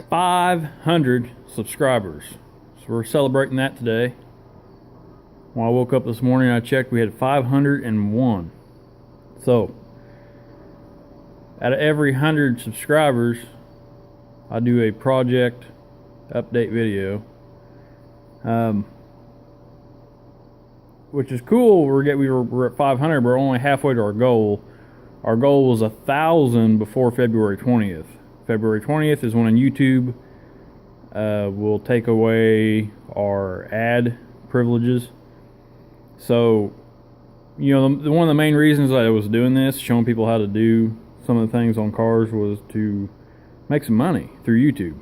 500 subscribers. So we're celebrating that today. When I woke up this morning, I checked, we had 501. So, out of every 100 subscribers, I do a project update video. Which is cool. We're at 500, but we're only halfway to our goal. Our goal was 1,000 before February 20th. February 20th is when YouTube will take away our ad privileges. So, you know, one of the main reasons I was doing this, showing people how to do some of the things on cars, was to make some money through YouTube.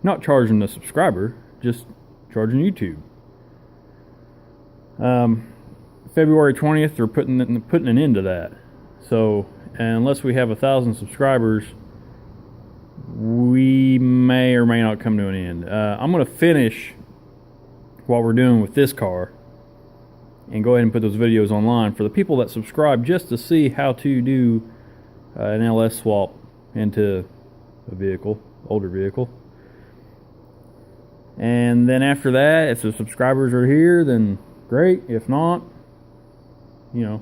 Not charging the subscriber, just charging YouTube. February 20th, they're putting an end to that. So, unless we have 1,000 subscribers, we may or may not come to an end. I'm going to finish what we're doing with this car and go ahead and put those videos online for the people that subscribe, just to see how to do an LS swap into a vehicle, older vehicle. And then after that, if the subscribers are here, then great. If not, you know,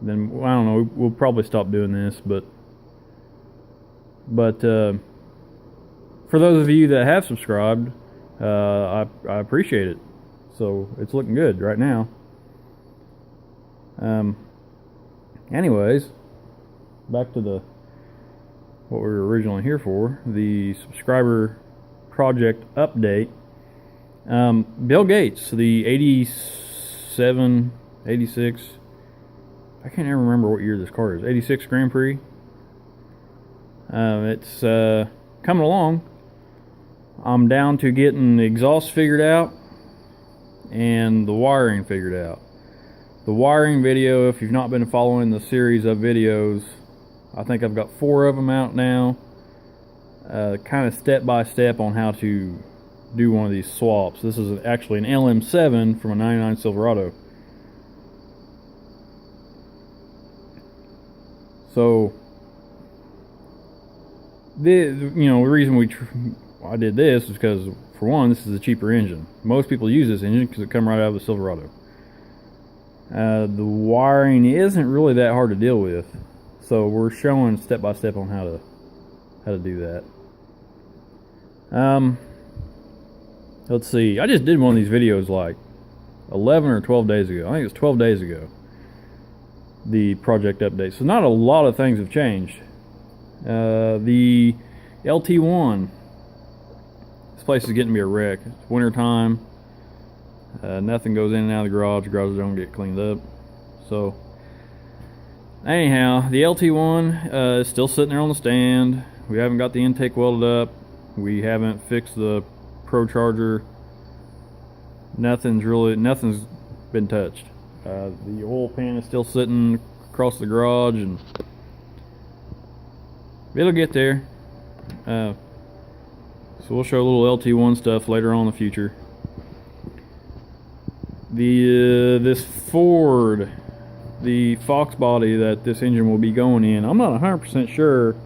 then I don't know, we'll probably stop doing this. But for those of you that have subscribed, I appreciate it. So it's looking good right now. Anyways, back to what we were originally here for, the subscriber project update. Bill Gates, the 86, I can't even remember what year this car is, 86 Grand Prix. It's coming along. I'm down to getting the exhaust figured out and the wiring figured out. The wiring video, if you've not been following the series of videos, I think I've got 4 of them out now. Kind of step by step on how to do one of these swaps. This is actually an LM7 from a 99 Silverado. So the reason I did this is because, for one, this is a cheaper engine. Most people use this engine because it comes right out of the Silverado. The wiring isn't really that hard to deal with, so we're showing step by step on how to do that. Let's see. I just did one of these videos like 11 or 12 days ago. I think it was 12 days ago. The project update. So not a lot of things have changed. The LT1. This place is getting to be a wreck. It's winter time. Nothing goes in and out of the garage. The garages don't get cleaned up. So anyhow, the LT1 is still sitting there on the stand. We haven't got the intake welded up. We haven't fixed the Pro Charger. Nothing's been touched. The oil pan is still sitting across the garage, and it'll get there. So we'll show a little LT1 stuff later on in the future. This Ford, the Fox body that this engine will be going in, I'm not 100% sure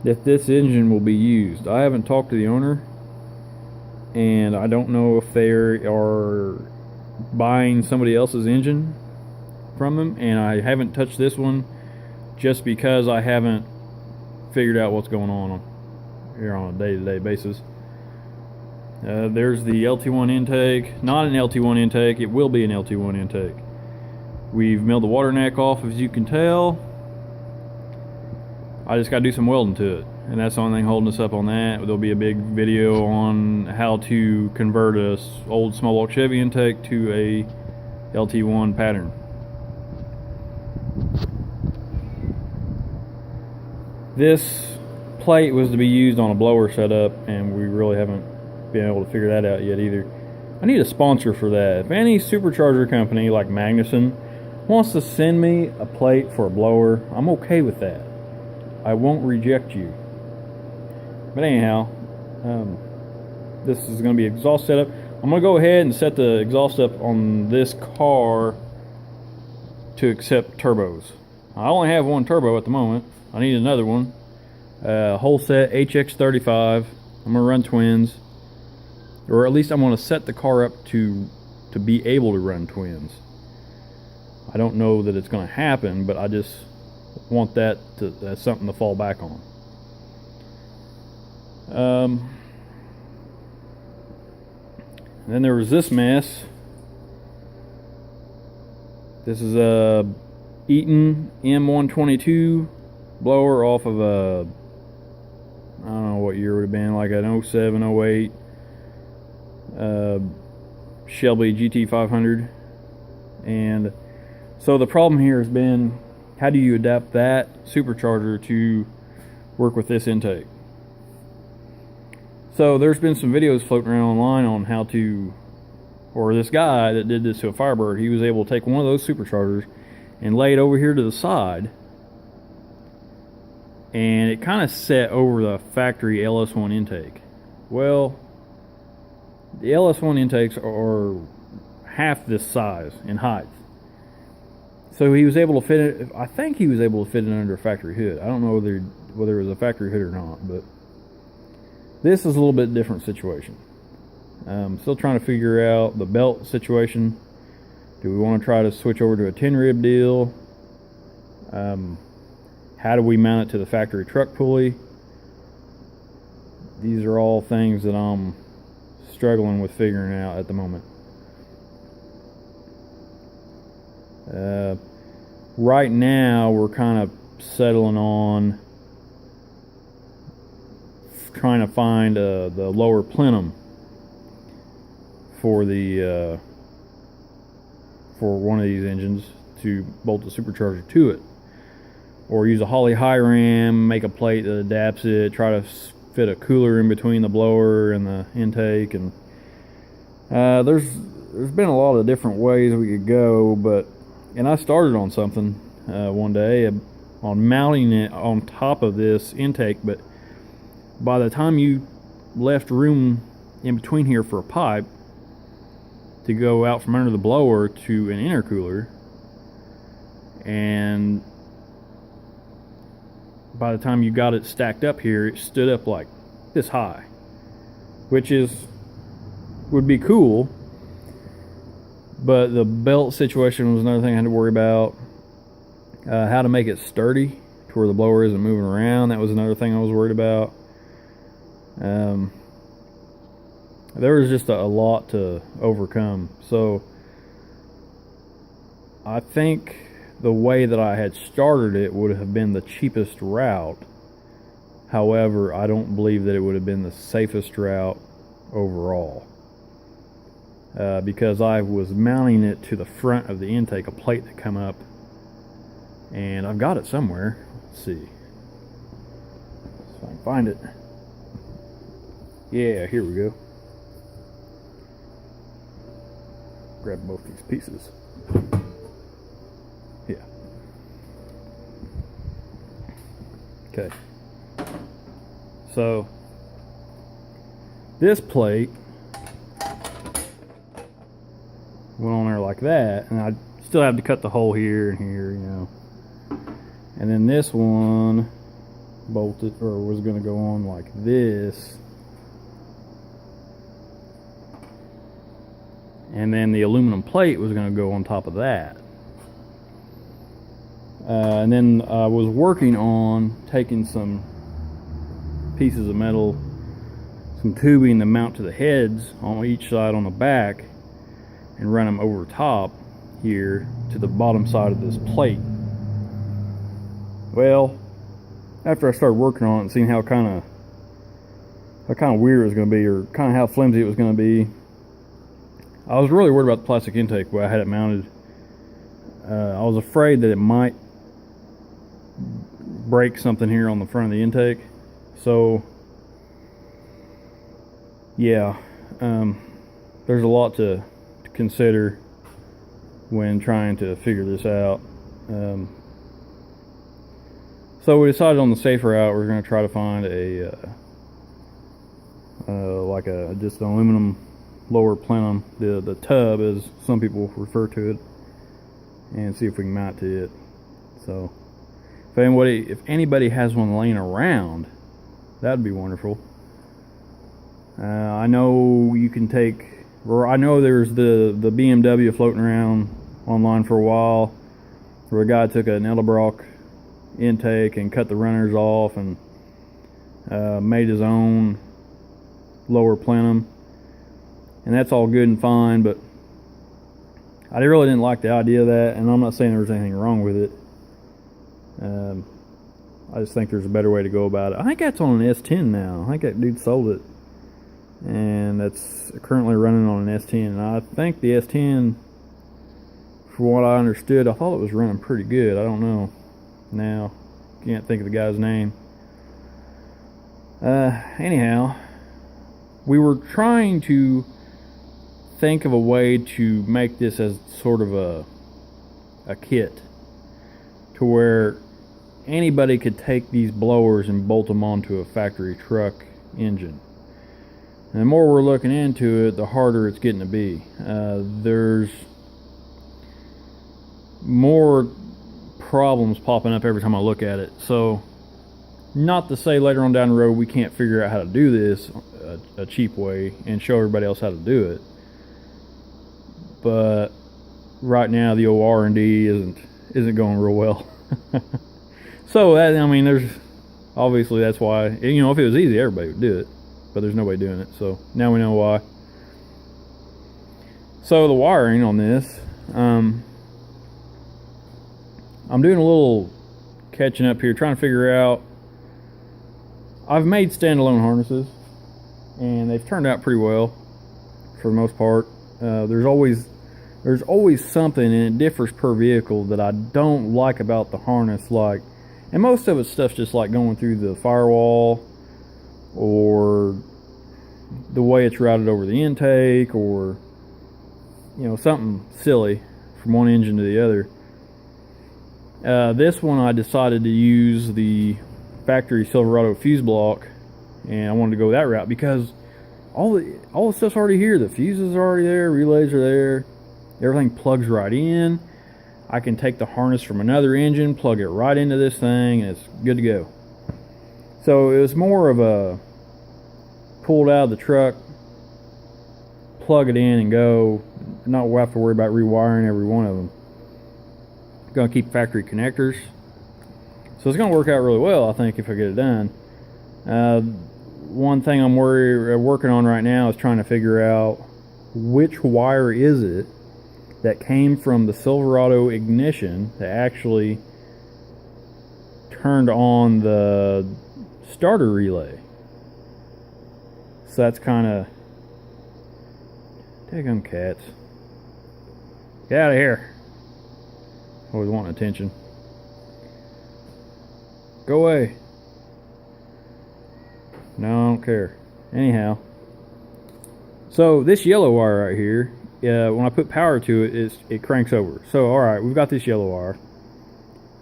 that this engine will be used. I haven't talked to the owner, and I don't know if they are buying somebody else's engine from them, and I haven't touched this one just because I haven't figured out what's going on here on a day-to-day basis. There's the LT1 intake. Not an LT1 intake, it will be an LT1 intake. We've milled the water neck off, as you can tell. I just got to do some welding to it, and that's the only thing holding us up on that. There'll be a big video on how to convert a old small block Chevy intake to a LT1 pattern. This plate was to be used on a blower setup, and we really haven't been able to figure that out yet either. I need a sponsor for that. If any supercharger company like Magnuson wants to send me a plate for a blower, I'm okay with that. I won't reject you. But anyhow, this is going to be exhaust setup. I'm going to go ahead and set the exhaust up on this car to accept turbos. I only have one turbo at the moment. I need another one. Whole set HX35. I'm gonna run twins, or at least I'm gonna set the car up to be able to run twins. I don't know that it's gonna happen, but I just want that that's something to fall back on. Then there was this mess. This is a Eaton M122 blower off of a, I don't know what year it would have been, like an 07, 08 Shelby GT500. And so the problem here has been, how do you adapt that supercharger to work with this intake? So there's been some videos floating around online on how to, or this guy that did this to a Firebird, he was able to take one of those superchargers and lay it over here to the side, and it kind of set over the factory LS1 intake. Well, the LS1 intakes are half this size in height. So he was able to fit it, I think he was able to fit it under a factory hood. I don't know whether it was a factory hood or not, but this is a little bit different situation. Still trying to figure out the belt situation. Do we want to try to switch over to a 10 rib deal? How do we mount it to the factory truck pulley? These are all things that I'm struggling with figuring out at the moment. Right now we're kind of settling on trying to find the lower plenum for the for one of these engines to bolt the supercharger to it, or use a Holley high ram, make a plate that adapts it, try to fit a cooler in between the blower and the intake. And there's been a lot of different ways we could go, and I started on something one day on mounting it on top of this intake, but by the time you left room in between here for a pipe to go out from under the blower to an intercooler, and by the time you got it stacked up here, it stood up like this high, which would be cool, but the belt situation was another thing I had to worry about. How to make it sturdy to where the blower isn't moving around, that was another thing I was worried about. There was just a lot to overcome. So I think the way that I had started it would have been the cheapest route. However, I don't believe that it would have been the safest route overall, because I was mounting it to the front of the intake, a plate that come up, and I've got it somewhere. Let's see if I can find it. Yeah, here we go. Grab both these pieces. Yeah. Okay. So this plate went on there like that, and I still have to cut the hole here and here, you know. And then this one bolted, or was going to go on like this. And then the aluminum plate was going to go on top of that. And then I was working on taking some pieces of metal, some tubing to mount to the heads on each side on the back, and run them over top here to the bottom side of this plate. Well, after I started working on it and seeing how kind of weird it was going to be, or kind of how flimsy it was going to be, I was really worried about the plastic intake where I had it mounted. I was afraid that it might break something here on the front of the intake. So yeah, there's a lot to consider when trying to figure this out. So we decided on the safer route. We're going to try to find just an aluminum lower plenum, the tub as some people refer to it, and see if we can mount to it. So If anybody has one laying around, that'd be wonderful. I know you can take, or I know there's the BMW floating around online for a while, where a guy took an Edelbrock intake and cut the runners off and made his own lower plenum, and that's all good and fine, but I really didn't like the idea of that, and I'm not saying there was anything wrong with it. I just think there's a better way to go about it. I think that's on an S10 now. I think that dude sold it, and that's currently running on an S10. And I think the S10, from what I understood, I thought it was running pretty good. I don't know now. Can't think of the guy's name. Anyhow, we were trying to think of a way to make this as sort of a kit, to where anybody could take these blowers and bolt them onto a factory truck engine. And the more we're looking into it, the harder it's getting to be. There's more problems popping up every time I look at it. So, not to say later on down the road we can't figure out how to do this a cheap way and show everybody else how to do it. But right now the old R&D isn't going real well. So that, I mean, there's obviously, that's why, you know, if it was easy everybody would do it, but there's nobody doing it. So now we know why. So the wiring on this, I'm doing a little catching up here, trying to figure out. I've made standalone harnesses, and they've turned out pretty well for the most part. There's always something, and it differs per vehicle, that I don't like about the harness. Like, and most of it's stuff's just like going through the firewall, or the way it's routed over the intake, or, you know, something silly from one engine to the other. This one I decided to use the factory Silverado fuse block, and I wanted to go that route because all the stuff's already here. The fuses are already there, relays are there, everything plugs right in. I can take the harness from another engine, plug it right into this thing, and it's good to go. So it was more of a pulled out of the truck, plug it in and go, not have to worry about rewiring every one of them. Gonna keep factory connectors, so it's gonna work out really well, I think, if I get it done. One thing I'm working on right now is trying to figure out which wire is it that came from the Silverado ignition that actually turned on the starter relay. So that's kind of, daggum cats, get out of here. Always wanting attention. Go away. No, I don't care. Anyhow, so this yellow wire right here, when I put power to it, it cranks over. So alright, we've got this yellow wire.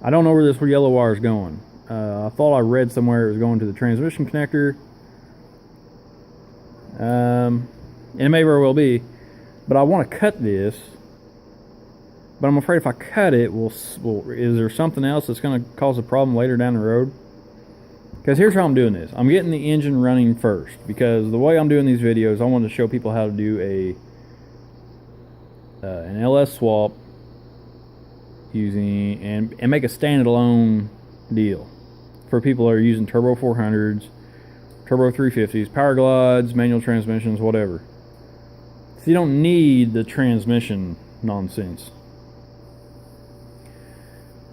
I don't know where this yellow wire is going. I thought I read somewhere it was going to the transmission connector. And it may very well be, but I want to cut this. But I'm afraid if I cut it, is there something else that's going to cause a problem later down the road? Because here's how I'm doing this. I'm getting the engine running first, because the way I'm doing these videos, I want to show people how to do an LS swap using and make a standalone deal for people that are using turbo 400s, turbo 350s, power glides, manual transmissions, whatever. So you don't need the transmission nonsense.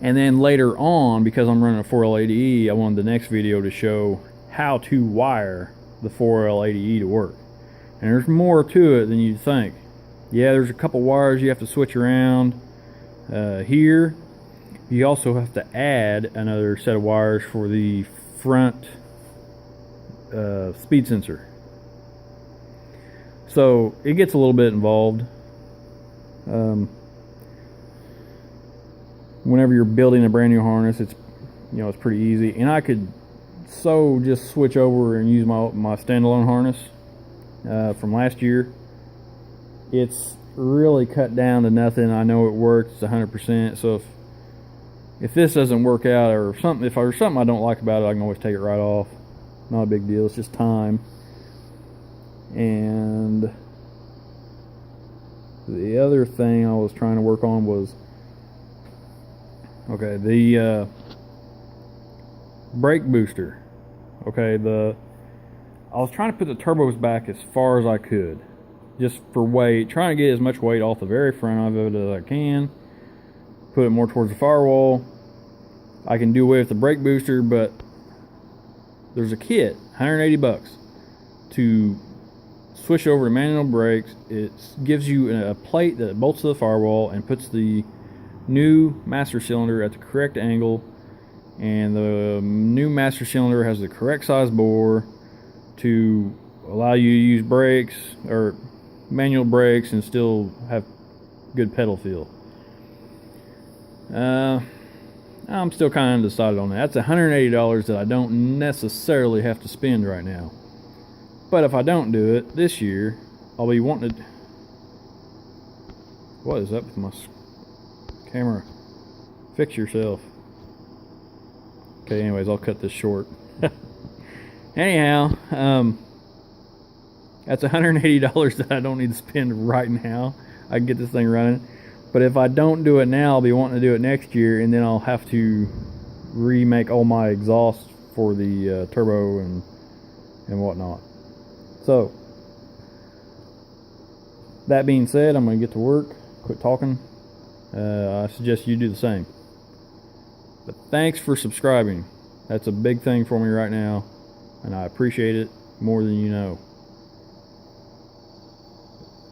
And then later on, because I'm running a 4L80E, I wanted the next video to show how to wire the 4L80E to work. And there's more to it than you'd think. Yeah, there's a couple wires you have to switch around here. You also have to add another set of wires for the front speed sensor. So it gets a little bit involved. Whenever you're building a brand new harness, it's pretty easy. And I could just switch over and use my standalone harness from last year. It's really cut down to nothing. I know it works 100%. So if this doesn't work out, or something, if there's something I don't like about it, I can always take it right off. Not a big deal. It's just time. And the other thing I was trying to work on was, okay, the brake booster. Okay, I was trying to put the turbos back as far as I could, just for weight, trying to get as much weight off the very front of it as I can, put it more towards the firewall. I can do away with the brake booster, but there's a kit, 180 bucks, to switch over to manual brakes. It gives you a plate that bolts to the firewall and puts the new master cylinder at the correct angle, and the new master cylinder has the correct size bore to allow you to use brakes or manual brakes and still have good pedal feel. I'm still kind of undecided on that. That's $180 that I don't necessarily have to spend right now. But if I don't do it this year, I'll be wanting to... What is up with my camera? Fix yourself. Okay, anyways, I'll cut this short. Anyhow, that's $180 that I don't need to spend right now. I can get this thing running. But if I don't do it now, I'll be wanting to do it next year, and then I'll have to remake all my exhausts for the turbo and whatnot. So, that being said, I'm going to get to work, quit talking. I suggest you do the same. But thanks for subscribing. That's a big thing for me right now, and I appreciate it more than you know.